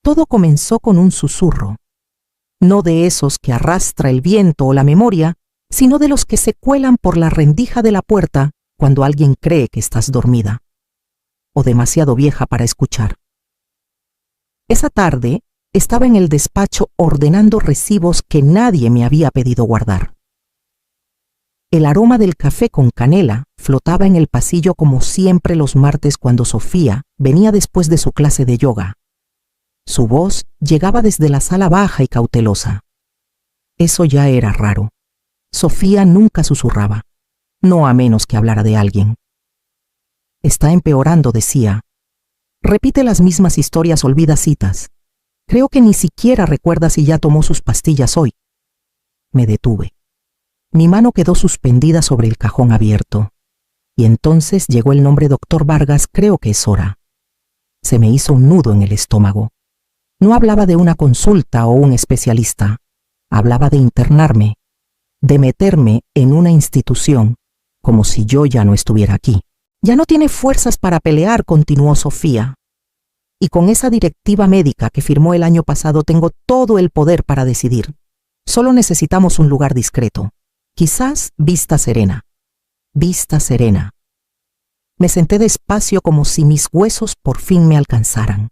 Todo comenzó con un susurro, no de esos que arrastra el viento o la memoria, sino de los que se cuelan por la rendija de la puerta cuando alguien cree que estás dormida o demasiado vieja para escuchar. Esa tarde estaba en el despacho ordenando recibos que nadie me había pedido guardar. El aroma del café con canela flotaba en el pasillo como siempre los martes cuando Sofía venía después de su clase de yoga. Su voz llegaba desde la sala baja y cautelosa. Eso ya era raro. Sofía nunca susurraba, no a menos que hablara de alguien. Está empeorando, decía. Repite las mismas historias olvidacitas. Creo que ni siquiera recuerda si ya tomó sus pastillas hoy. Me detuve. Mi mano quedó suspendida sobre el cajón abierto. Y entonces llegó el nombre Dr. Vargas, creo que es hora. Se me hizo un nudo en el estómago. No hablaba de una consulta o un especialista. Hablaba de internarme, de meterme en una institución, como si yo ya no estuviera aquí. Ya no tiene fuerzas para pelear, continuó Sofía. Y con esa directiva médica que firmó el año pasado tengo todo el poder para decidir. Solo necesitamos un lugar discreto. Quizás Vista Serena. Vista Serena. Me senté despacio como si mis huesos por fin me alcanzaran.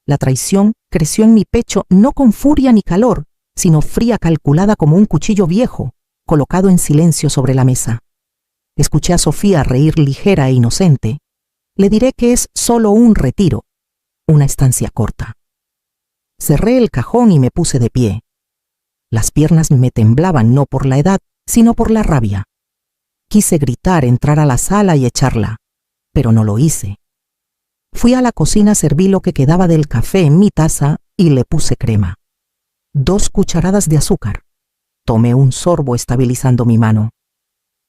La traición creció en mi pecho no con furia ni calor, sino fría calculada como un cuchillo viejo, colocado en silencio sobre la mesa. Escuché a Sofía reír ligera e inocente. Le diré que es solo un retiro, una estancia corta. Cerré el cajón y me puse de pie. Las piernas me temblaban no por la edad, sino por la rabia. Quise gritar, entrar a la sala y echarla, pero no lo hice. Fui a la cocina, serví lo que quedaba del café en mi taza y le puse crema. 2 cucharadas de azúcar. Tomé un sorbo estabilizando mi mano.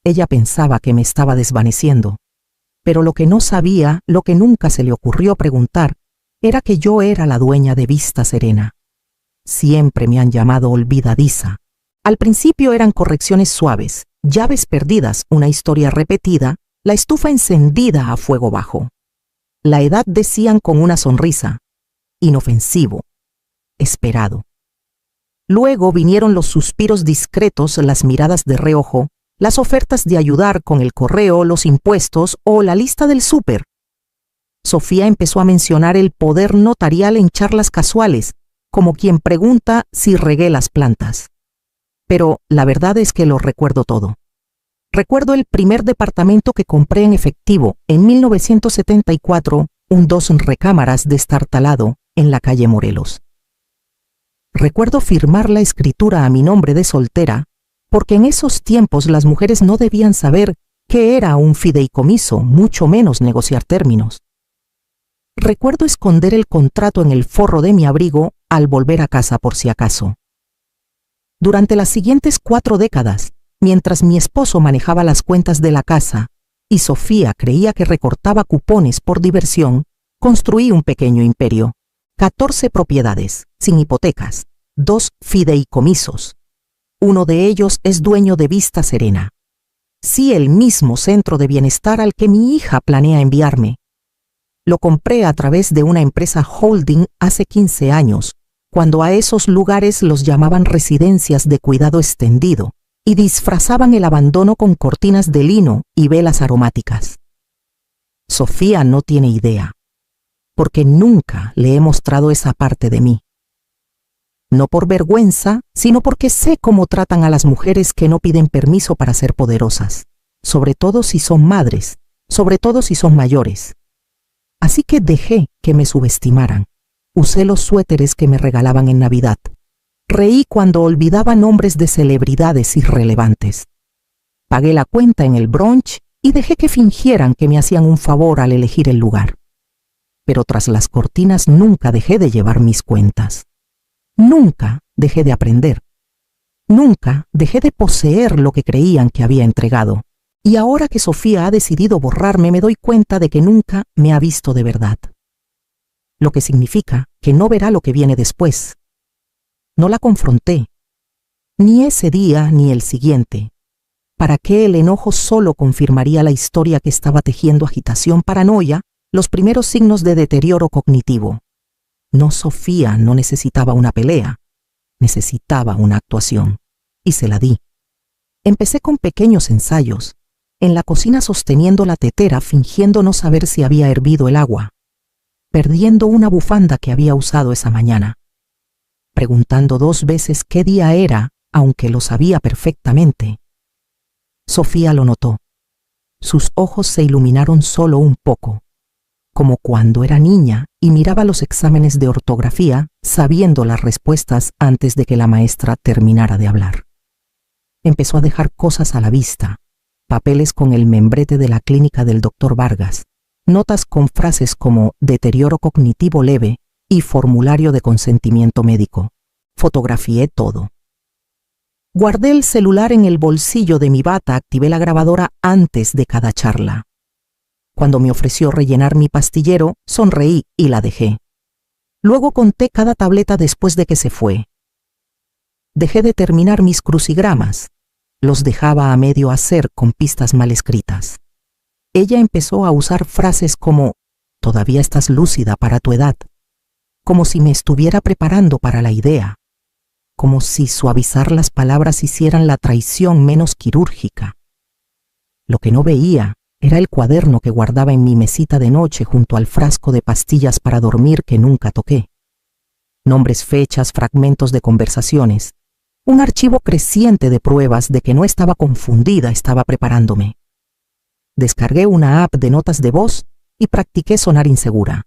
Ella pensaba que me estaba desvaneciendo, pero lo que no sabía, lo que nunca se le ocurrió preguntar, era que yo era la dueña de Vista Serena. Siempre me han llamado olvidadiza. Al principio eran correcciones suaves, llaves perdidas, una historia repetida, la estufa encendida a fuego bajo. La edad decían con una sonrisa, inofensivo, esperado. Luego vinieron los suspiros discretos, las miradas de reojo, las ofertas de ayudar con el correo, los impuestos o la lista del súper. Sofía empezó a mencionar el poder notarial en charlas casuales, como quien pregunta si regué las plantas. Pero la verdad es que lo recuerdo todo. Recuerdo el primer departamento que compré en efectivo en 1974, un 2 recámaras destartalado en la calle Morelos. Recuerdo firmar la escritura a mi nombre de soltera, porque en esos tiempos las mujeres no debían saber qué era un fideicomiso, mucho menos negociar términos. Recuerdo esconder el contrato en el forro de mi abrigo al volver a casa por si acaso. Durante las siguientes 4 décadas, mientras mi esposo manejaba las cuentas de la casa y Sofía creía que recortaba cupones por diversión, construí un pequeño imperio. 14 propiedades, sin hipotecas, 2 fideicomisos. Uno de ellos es dueño de Vista Serena. Sí, el mismo centro de bienestar al que mi hija planea enviarme. Lo compré a través de una empresa holding hace 15 años, cuando a esos lugares los llamaban residencias de cuidado extendido y disfrazaban el abandono con cortinas de lino y velas aromáticas. Sofía no tiene idea, porque nunca le he mostrado esa parte de mí. No por vergüenza, sino porque sé cómo tratan a las mujeres que no piden permiso para ser poderosas, sobre todo si son madres, sobre todo si son mayores. Así que dejé que me subestimaran. Usé los suéteres que me regalaban en Navidad. Reí cuando olvidaba nombres de celebridades irrelevantes. Pagué la cuenta en el brunch y dejé que fingieran que me hacían un favor al elegir el lugar. Pero tras las cortinas nunca dejé de llevar mis cuentas. Nunca dejé de aprender. Nunca dejé de poseer lo que creían que había entregado. Y ahora que Sofía ha decidido borrarme, me doy cuenta de que nunca me ha visto de verdad. Lo que significa que no verá lo que viene después. No la confronté, ni ese día ni el siguiente. ¿Para qué el enojo solo confirmaría la historia que estaba tejiendo agitación, paranoia, los primeros signos de deterioro cognitivo? No, Sofía no necesitaba una pelea, necesitaba una actuación, y se la di. Empecé con pequeños ensayos, en la cocina sosteniendo la tetera fingiendo no saber si había hervido el agua, perdiendo una bufanda que había usado esa mañana, preguntando 2 veces qué día era, aunque lo sabía perfectamente. Sofía lo notó. Sus ojos se iluminaron solo un poco, como cuando era niña y miraba los exámenes de ortografía sabiendo las respuestas antes de que la maestra terminara de hablar. Empezó a dejar cosas a la vista, papeles con el membrete de la clínica del doctor Vargas, notas con frases como deterioro cognitivo leve y formulario de consentimiento médico. Fotografié todo. Guardé el celular en el bolsillo de mi bata, activé la grabadora antes de cada charla. Cuando me ofreció rellenar mi pastillero, sonreí y la dejé. Luego conté cada tableta después de que se fue. Dejé de terminar mis crucigramas. Los dejaba a medio hacer con pistas mal escritas. Ella empezó a usar frases como «todavía estás lúcida para tu edad», como si me estuviera preparando para la idea, como si suavizar las palabras hicieran la traición menos quirúrgica. Lo que no veía era el cuaderno que guardaba en mi mesita de noche junto al frasco de pastillas para dormir que nunca toqué. Nombres, fechas, fragmentos de conversaciones. Un archivo creciente de pruebas de que no estaba confundida, estaba preparándome. Descargué una app de notas de voz y practiqué sonar insegura.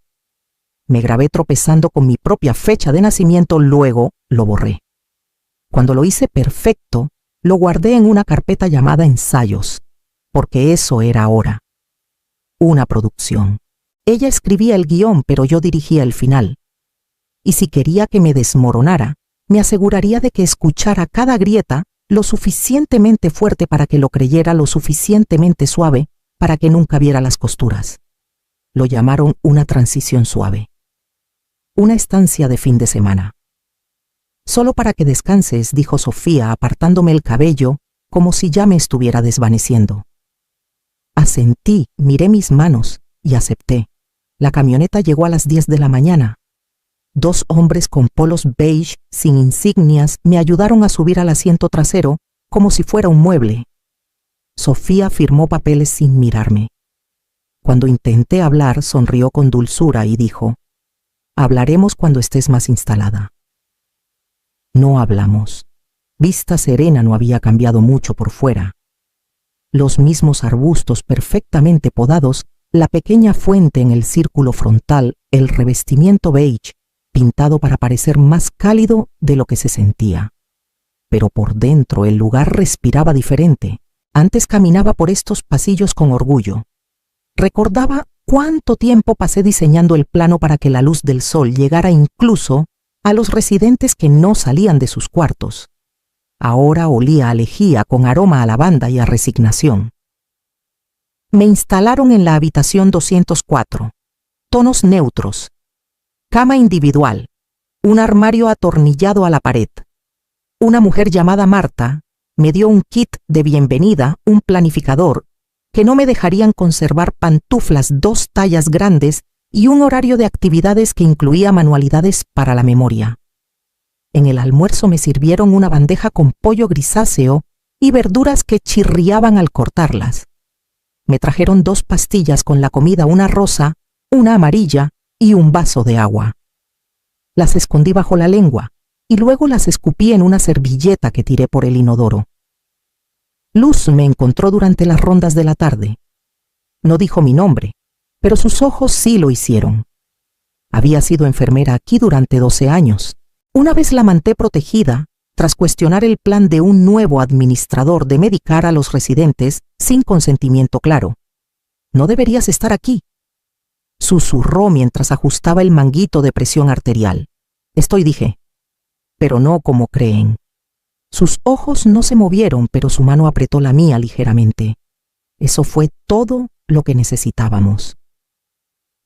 Me grabé tropezando con mi propia fecha de nacimiento, luego lo borré. Cuando lo hice perfecto, lo guardé en una carpeta llamada ensayos, porque eso era ahora. Una producción. Ella escribía el guión, pero yo dirigía el final. Y si quería que me desmoronara, me aseguraría de que escuchara cada grieta lo suficientemente fuerte para que lo creyera, lo suficientemente suave para que nunca viera las costuras. Lo llamaron una transición suave. Una estancia de fin de semana. Solo para que descanses, dijo Sofía, apartándome el cabello como si ya me estuviera desvaneciendo. Asentí, miré mis manos y acepté. La camioneta llegó a las 10 de la mañana. 2 hombres con polos beige sin insignias me ayudaron a subir al asiento trasero como si fuera un mueble. Sofía firmó papeles sin mirarme. Cuando intenté hablar, sonrió con dulzura y dijo: «Hablaremos cuando estés más instalada». No hablamos. Vista Serena no había cambiado mucho por fuera. Los mismos arbustos perfectamente podados, la pequeña fuente en el círculo frontal, el revestimiento beige, pintado para parecer más cálido de lo que se sentía. Pero por dentro el lugar respiraba diferente. Antes caminaba por estos pasillos con orgullo. Recordaba cuánto tiempo pasé diseñando el plano para que la luz del sol llegara incluso a los residentes que no salían de sus cuartos. Ahora olía a lejía con aroma a lavanda y a resignación. Me instalaron en la habitación 204. Tonos neutros. Cama individual. Un armario atornillado a la pared. Una mujer llamada Marta me dio un kit de bienvenida, un planificador, que no me dejarían conservar pantuflas 2 tallas grandes y un horario de actividades que incluía manualidades para la memoria. En el almuerzo me sirvieron una bandeja con pollo grisáceo y verduras que chirriaban al cortarlas. Me trajeron 2 pastillas con la comida, una rosa, una amarilla y un vaso de agua. Las escondí bajo la lengua y luego las escupí en una servilleta que tiré por el inodoro. Luz me encontró durante las rondas de la tarde. No dijo mi nombre, pero sus ojos sí lo hicieron. Había sido enfermera aquí durante 12 años. Una vez la manté protegida, tras cuestionar el plan de un nuevo administrador de medicar a los residentes sin consentimiento claro. «No deberías estar aquí», susurró mientras ajustaba el manguito de presión arterial. «Estoy», dije, «pero no como creen». Sus ojos no se movieron, pero su mano apretó la mía ligeramente. Eso fue todo lo que necesitábamos.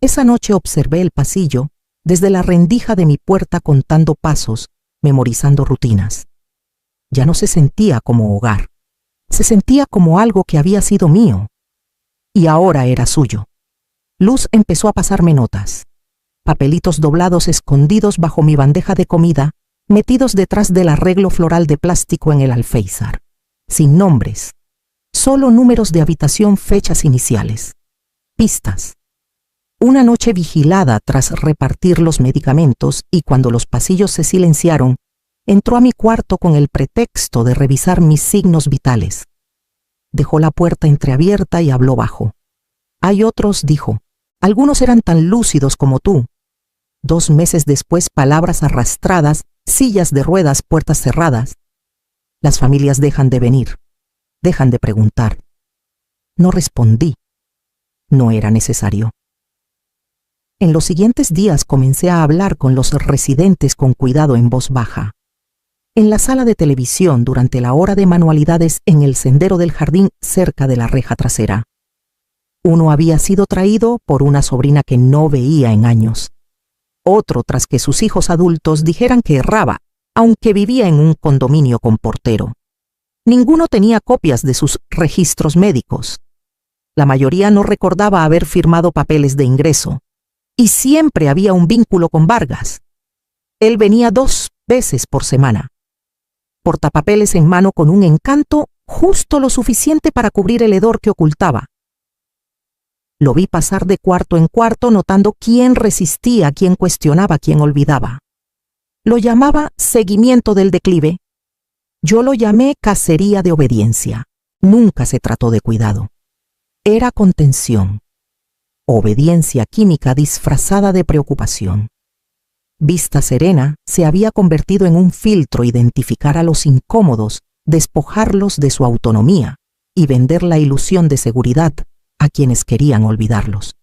Esa noche observé el pasillo desde la rendija de mi puerta contando pasos, memorizando rutinas. Ya no se sentía como hogar. Se sentía como algo que había sido mío. Y ahora era suyo. Luz empezó a pasarme notas. papelitos doblados escondidos bajo mi bandeja de comida, metidos detrás del arreglo floral de plástico en el alféizar. Sin nombres, solo números de habitación, fechas iniciales. Pistas. Una noche vigilada tras repartir los medicamentos y cuando los pasillos se silenciaron, entró a mi cuarto con el pretexto de revisar mis signos vitales. Dejó la puerta entreabierta y habló bajo. Hay otros, dijo. Algunos eran tan lúcidos como tú. 2 meses después, palabras arrastradas, sillas de ruedas, puertas cerradas. Las familias dejan de venir, dejan de preguntar. No respondí. No era necesario. En los siguientes días comencé a hablar con los residentes con cuidado en voz baja. En la sala de televisión durante la hora de manualidades en el sendero del jardín cerca de la reja trasera. Uno había sido traído por una sobrina que no veía en años. Otro tras que sus hijos adultos dijeran que erraba, aunque vivía en un condominio con portero. Ninguno tenía copias de sus registros médicos. La mayoría no recordaba haber firmado papeles de ingreso. Y siempre había un vínculo con Vargas. Él venía 2 veces por semana. Portapapeles en mano con un encanto justo lo suficiente para cubrir el hedor que ocultaba. Lo vi pasar de cuarto en cuarto notando quién resistía, quién cuestionaba, quién olvidaba. Lo llamaba seguimiento del declive. Yo lo llamé cacería de obediencia. Nunca se trató de cuidado. Era contención. Obediencia química disfrazada de preocupación. Vista Serena se había convertido en un filtro identificar a los incómodos, despojarlos de su autonomía y vender la ilusión de seguridad a quienes querían olvidarlos.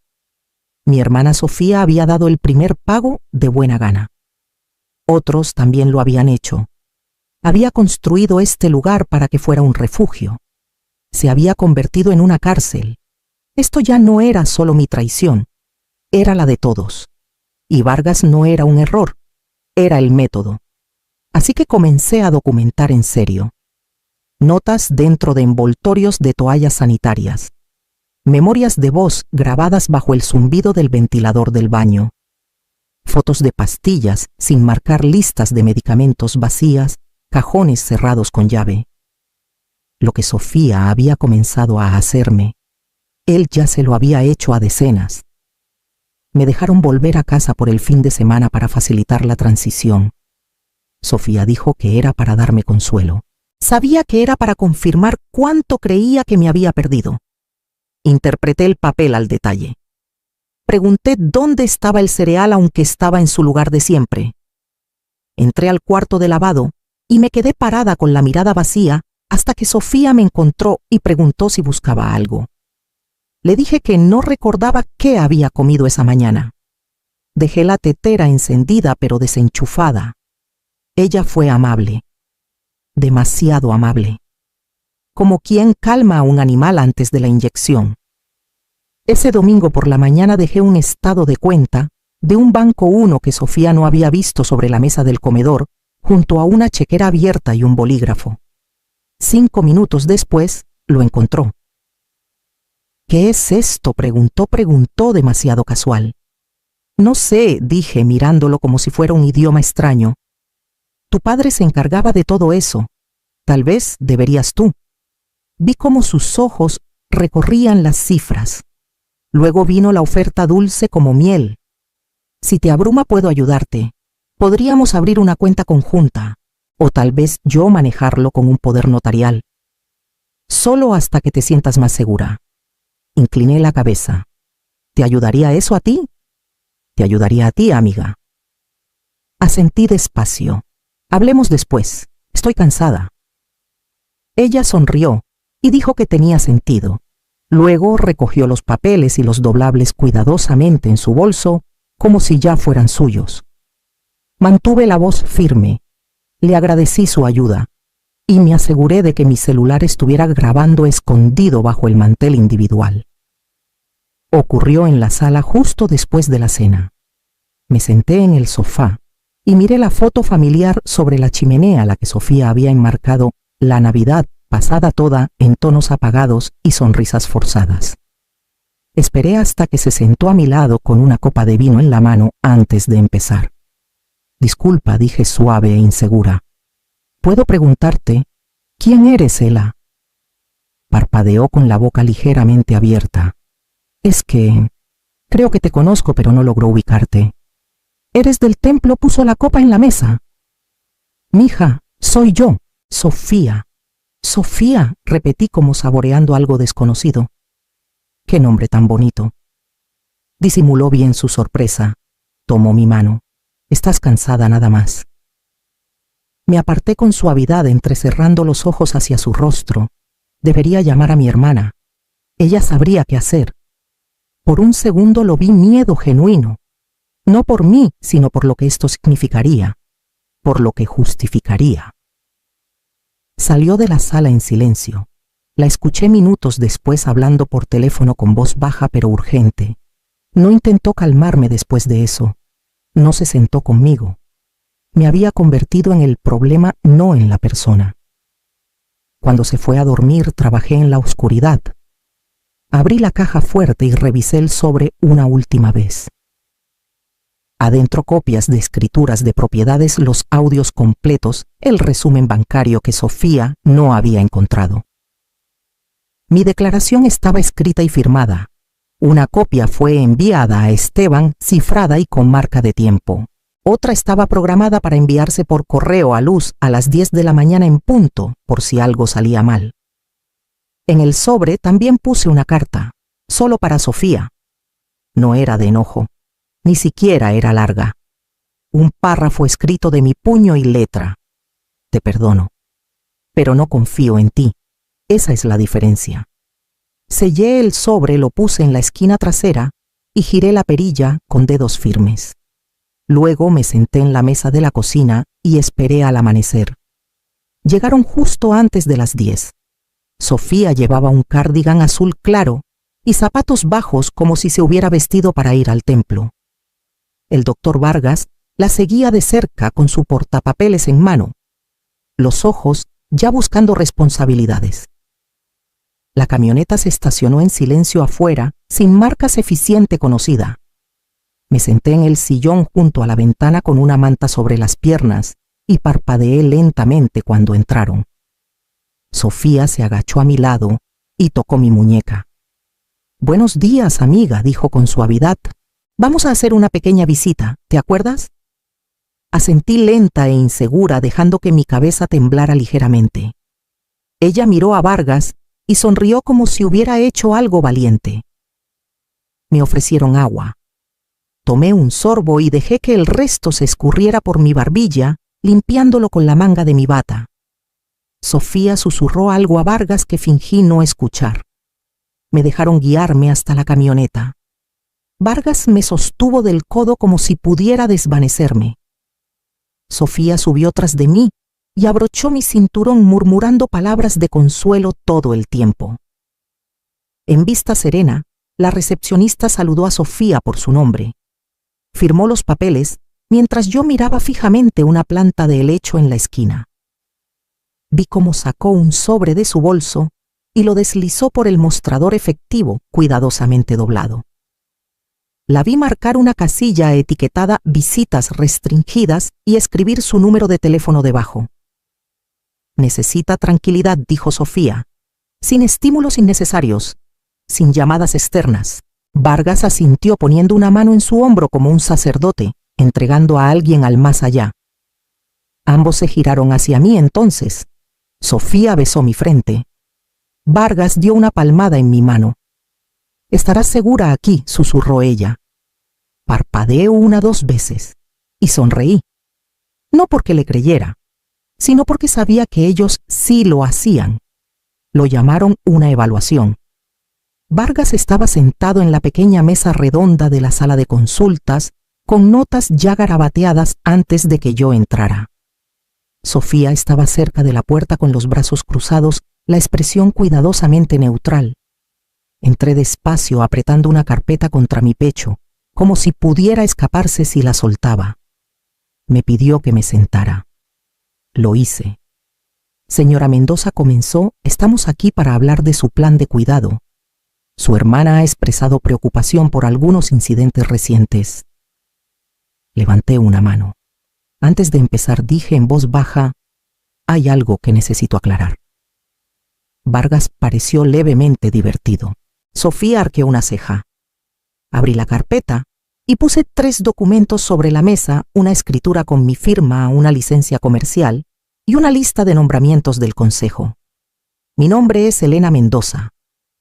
Mi hermana Sofía había dado el primer pago de buena gana. Otros también lo habían hecho. Había construido este lugar para que fuera un refugio. Se había convertido en una cárcel. Esto ya no era solo mi traición, era la de todos. Y Vargas no era un error, era el método. Así que comencé a documentar en serio. Notas dentro de envoltorios de toallas sanitarias. Memorias de voz grabadas bajo el zumbido del ventilador del baño. Fotos de pastillas sin marcar, listas de medicamentos vacías, cajones cerrados con llave. Lo que Sofía había comenzado a hacerme, él ya se lo había hecho a decenas. Me dejaron volver a casa por el fin de semana para facilitar la transición. Sofía dijo que era para darme consuelo. Sabía que era para confirmar cuánto creía que me había perdido. Interpreté el papel al detalle. Pregunté dónde estaba el cereal aunque estaba en su lugar de siempre. Entré al cuarto de lavado y me quedé parada con la mirada vacía hasta que Sofía me encontró y preguntó si buscaba algo. Le dije que no recordaba qué había comido esa mañana. Dejé la tetera encendida pero desenchufada. Ella fue amable. Demasiado amable. Como quien calma a un animal antes de la inyección. Ese domingo por la mañana dejé un estado de cuenta de un banco 1 que Sofía no había visto sobre la mesa del comedor, junto a una chequera abierta y un bolígrafo. 5 minutos después, lo encontró. ¿Qué es esto?, preguntó demasiado casual. No sé, dije mirándolo como si fuera un idioma extraño. Tu padre se encargaba de todo eso. Tal vez deberías tú. Vi cómo sus ojos recorrían las cifras. Luego vino la oferta dulce como miel. Si te abruma puedo ayudarte. Podríamos abrir una cuenta conjunta, o tal vez yo manejarlo con un poder notarial. Solo hasta que te sientas más segura. Incliné la cabeza. ¿Te ayudaría eso a ti? Te ayudaría a ti, amiga. Asentí despacio. Hablemos después. Estoy cansada. Ella sonrió y dijo que tenía sentido. Luego recogió los papeles y los doblables cuidadosamente en su bolso, como si ya fueran suyos. Mantuve la voz firme. Le agradecí su ayuda y me aseguré de que mi celular estuviera grabando escondido bajo el mantel individual. Ocurrió en la sala justo después de la cena. Me senté en el sofá y miré la foto familiar sobre la chimenea a la que Sofía había enmarcado la Navidad pasada toda en tonos apagados y sonrisas forzadas. Esperé hasta que se sentó a mi lado con una copa de vino en la mano antes de empezar. Disculpa, dije suave e insegura. ¿Puedo preguntarte quién eres, Ela? Parpadeó con la boca ligeramente abierta. Es que creo que te conozco, pero no logró ubicarte. Eres del templo, puso la copa en la mesa. Mija, soy yo, Sofía. Sofía, repetí como saboreando algo desconocido. Qué nombre tan bonito. Disimuló bien su sorpresa. Tomó mi mano. Estás cansada nada más. Me aparté con suavidad, entrecerrando los ojos hacia su rostro. Debería llamar a mi hermana. Ella sabría qué hacer. Por un segundo lo vi miedo genuino. No por mí, sino por lo que esto significaría. Por lo que justificaría. Salió de la sala en silencio. La escuché minutos después hablando por teléfono con voz baja pero urgente. No intentó calmarme después de eso. No se sentó conmigo. Me había convertido en el problema, no en la persona. Cuando se fue a dormir, trabajé en la oscuridad. Abrí la caja fuerte y revisé el sobre una última vez. Adentro copias de escrituras de propiedades, los audios completos, el resumen bancario que Sofía no había encontrado. Mi declaración estaba escrita y firmada. Una copia fue enviada a Esteban, cifrada y con marca de tiempo. Otra estaba programada para enviarse por correo a Luz a las 10 de la mañana en punto, por si algo salía mal. En el sobre también puse una carta, solo para Sofía. No era de enojo, ni siquiera era larga. Un párrafo escrito de mi puño y letra. Te perdono, pero no confío en ti. Esa es la diferencia. Sellé el sobre, lo puse en la esquina trasera y giré la perilla con dedos firmes. Luego me senté en la mesa de la cocina y esperé al amanecer. Llegaron justo antes de las 10. Sofía llevaba un cardigan azul claro y zapatos bajos como si se hubiera vestido para ir al templo. El doctor Vargas la seguía de cerca con su portapapeles en mano, los ojos ya buscando responsabilidades. La camioneta se estacionó en silencio afuera, sin marcas eficiente conocida. Me senté en el sillón junto a la ventana con una manta sobre las piernas y parpadeé lentamente cuando entraron. Sofía se agachó a mi lado y tocó mi muñeca. Buenos días, amiga, dijo con suavidad. Vamos a hacer una pequeña visita, ¿te acuerdas? Asentí lenta e insegura, dejando que mi cabeza temblara ligeramente. Ella miró a Vargas y sonrió como si hubiera hecho algo valiente. Me ofrecieron agua. Tomé un sorbo y dejé que el resto se escurriera por mi barbilla, limpiándolo con la manga de mi bata. Sofía susurró algo a Vargas que fingí no escuchar. Me dejaron guiarme hasta la camioneta. Vargas me sostuvo del codo como si pudiera desvanecerme. Sofía subió tras de mí y abrochó mi cinturón murmurando palabras de consuelo todo el tiempo. En vista serena, la recepcionista saludó a Sofía por su nombre. Firmó los papeles mientras yo miraba fijamente una planta de helecho en la esquina. Vi cómo sacó un sobre de su bolso y lo deslizó por el mostrador efectivo cuidadosamente doblado. La vi marcar una casilla etiquetada visitas restringidas y escribir su número de teléfono debajo. Necesita tranquilidad, dijo Sofía, sin estímulos innecesarios, sin llamadas externas. Vargas asintió poniendo una mano en su hombro como un sacerdote, entregando a alguien al más allá. Ambos se giraron hacia mí entonces. Sofía besó mi frente. Vargas dio una palmada en mi mano. Estarás segura aquí, susurró ella. Parpadeé 1 o 2 veces y sonreí. No porque le creyera, sino porque sabía que ellos sí lo hacían. Lo llamaron una evaluación. Vargas estaba sentado en la pequeña mesa redonda de la sala de consultas, con notas ya garabateadas antes de que yo entrara. Sofía estaba cerca de la puerta con los brazos cruzados, la expresión cuidadosamente neutral. Entré despacio apretando una carpeta contra mi pecho, como si pudiera escaparse si la soltaba. Me pidió que me sentara. Lo hice. Señora Mendoza, comenzó, estamos aquí para hablar de su plan de cuidado. Su hermana ha expresado preocupación por algunos incidentes recientes. Levanté una mano. Antes de empezar dije en voz baja, hay algo que necesito aclarar. Vargas pareció levemente divertido. Sofía arqueó una ceja. Abrí la carpeta y puse 3 documentos sobre la mesa, una escritura con mi firma, una licencia comercial y una lista de nombramientos del consejo. Mi nombre es Elena Mendoza.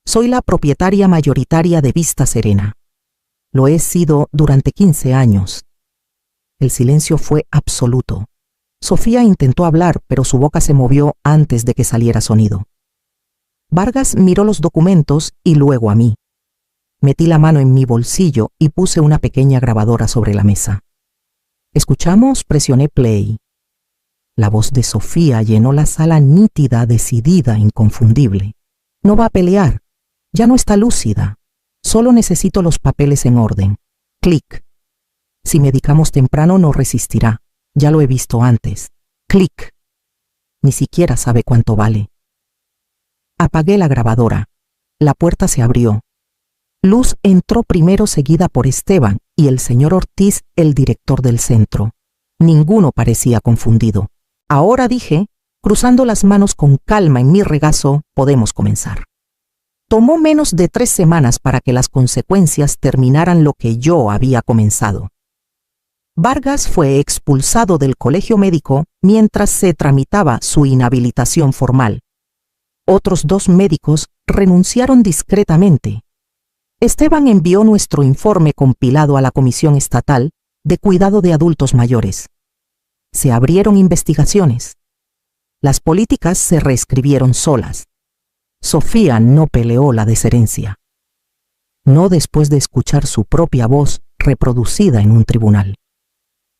Soy la propietaria mayoritaria de Vista Serena. Lo he sido durante 15 años. El silencio fue absoluto. Sofía intentó hablar, pero su boca se movió antes de que saliera sonido. Vargas miró los documentos y luego a mí. Metí la mano en mi bolsillo y puse una pequeña grabadora sobre la mesa. ¿Escuchamos? Presioné play. La voz de Sofía llenó la sala nítida, decidida, inconfundible. No va a pelear. Ya no está lúcida. Solo necesito los papeles en orden. Clic. Si medicamos temprano no resistirá. Ya lo he visto antes. Clic. Ni siquiera sabe cuánto vale. Apagué la grabadora. La puerta se abrió. Luz entró primero, seguida por Esteban y el señor Ortiz, el director del centro. Ninguno parecía confundido. Ahora, dije, cruzando las manos con calma en mi regazo, podemos comenzar. Tomó menos de 3 semanas para que las consecuencias terminaran lo que yo había comenzado. Vargas fue expulsado del colegio médico mientras se tramitaba su inhabilitación formal. Otros 2 médicos renunciaron discretamente. Esteban envió nuestro informe compilado a la Comisión Estatal de Cuidado de Adultos Mayores. Se abrieron investigaciones. Las políticas se reescribieron solas. Sofía no peleó la desherencia. No después de escuchar su propia voz reproducida en un tribunal.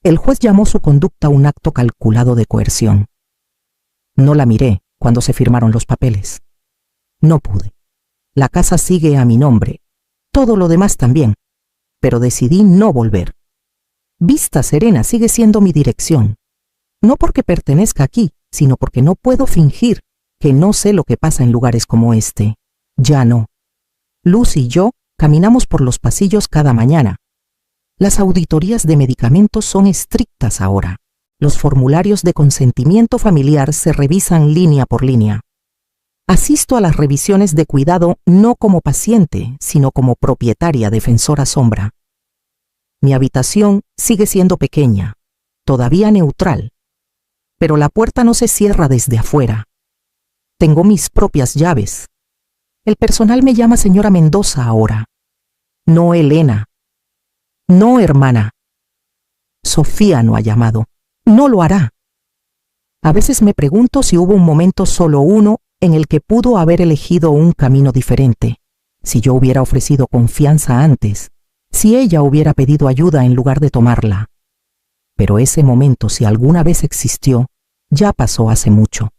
El juez llamó su conducta un acto calculado de coerción. No la miré cuando se firmaron los papeles. No pude. La casa sigue a mi nombre. Todo lo demás también. Pero decidí no volver. Vista Serena sigue siendo mi dirección. No porque pertenezca aquí, sino porque no puedo fingir que no sé lo que pasa en lugares como este. Ya no. Luz y yo caminamos por los pasillos cada mañana. Las auditorías de medicamentos son estrictas ahora. Los formularios de consentimiento familiar se revisan línea por línea. Asisto a las revisiones de cuidado no como paciente, sino como propietaria defensora sombra. Mi habitación sigue siendo pequeña, todavía neutral, pero la puerta no se cierra desde afuera. Tengo mis propias llaves. El personal me llama señora Mendoza ahora. No Elena. No hermana. Sofía no ha llamado. No lo hará. A veces me pregunto si hubo un momento, solo uno, en el que pudo haber elegido un camino diferente. Si yo hubiera ofrecido confianza antes, si ella hubiera pedido ayuda en lugar de tomarla. Pero ese momento, si alguna vez existió, ya pasó hace mucho.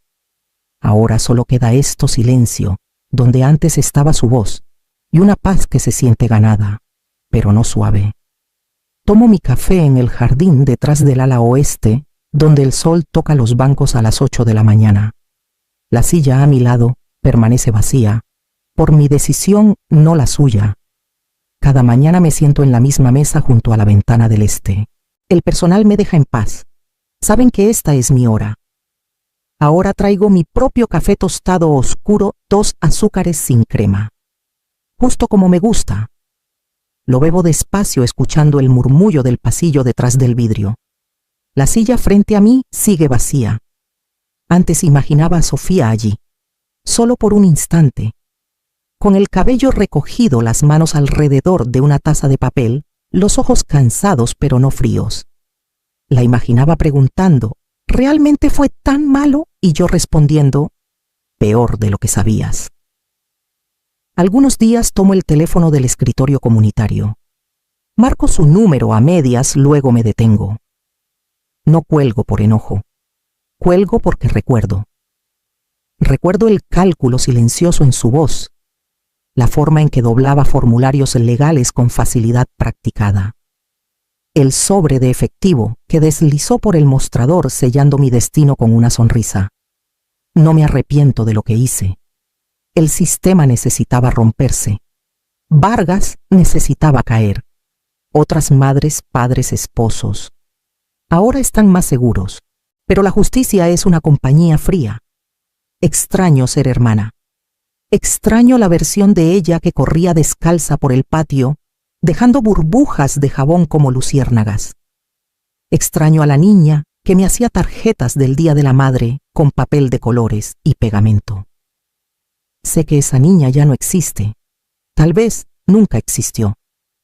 Ahora solo queda silencio, donde antes estaba su voz, y una paz que se siente ganada, pero no suave. Tomo mi café en el jardín detrás del ala oeste, donde el sol toca los bancos a las 8 de la mañana. La silla a mi lado permanece vacía, por mi decisión, no la suya. Cada mañana me siento en la misma mesa junto a la ventana del este. El personal me deja en paz. Saben que esta es mi hora. Ahora traigo mi propio café tostado oscuro, 2 azúcares sin crema. Justo como me gusta. Lo bebo despacio escuchando el murmullo del pasillo detrás del vidrio. La silla frente a mí sigue vacía. Antes imaginaba a Sofía allí, solo por un instante, con el cabello recogido, las manos alrededor de una taza de papel, los ojos cansados pero no fríos. La imaginaba preguntando, ¿realmente fue tan malo? Y yo respondiendo, peor de lo que sabías. Algunos días tomo el teléfono del escritorio comunitario. Marco su número a medias, luego me detengo. No cuelgo por enojo. Cuelgo porque recuerdo. Recuerdo el cálculo silencioso en su voz, la forma en que doblaba formularios legales con facilidad practicada. El sobre de efectivo que deslizó por el mostrador sellando mi destino con una sonrisa. No me arrepiento de lo que hice. El sistema necesitaba romperse. Vargas necesitaba caer. Otras madres, padres, esposos. Ahora están más seguros, pero la justicia es una compañía fría. Extraño ser hermana. Extraño la versión de ella que corría descalza por el patio, dejando burbujas de jabón como luciérnagas. Extraño a la niña que me hacía tarjetas del Día de la Madre con papel de colores y pegamento. Sé que esa niña ya no existe. Tal vez nunca existió.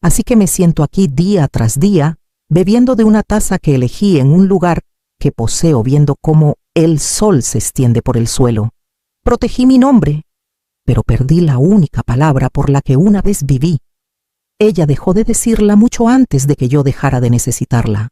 Así que me siento aquí día tras día, bebiendo de una taza que elegí en un lugar que poseo viendo cómo el sol se extiende por el suelo. Protegí mi nombre, pero perdí la única palabra por la que una vez viví. Ella dejó de decirla mucho antes de que yo dejara de necesitarla.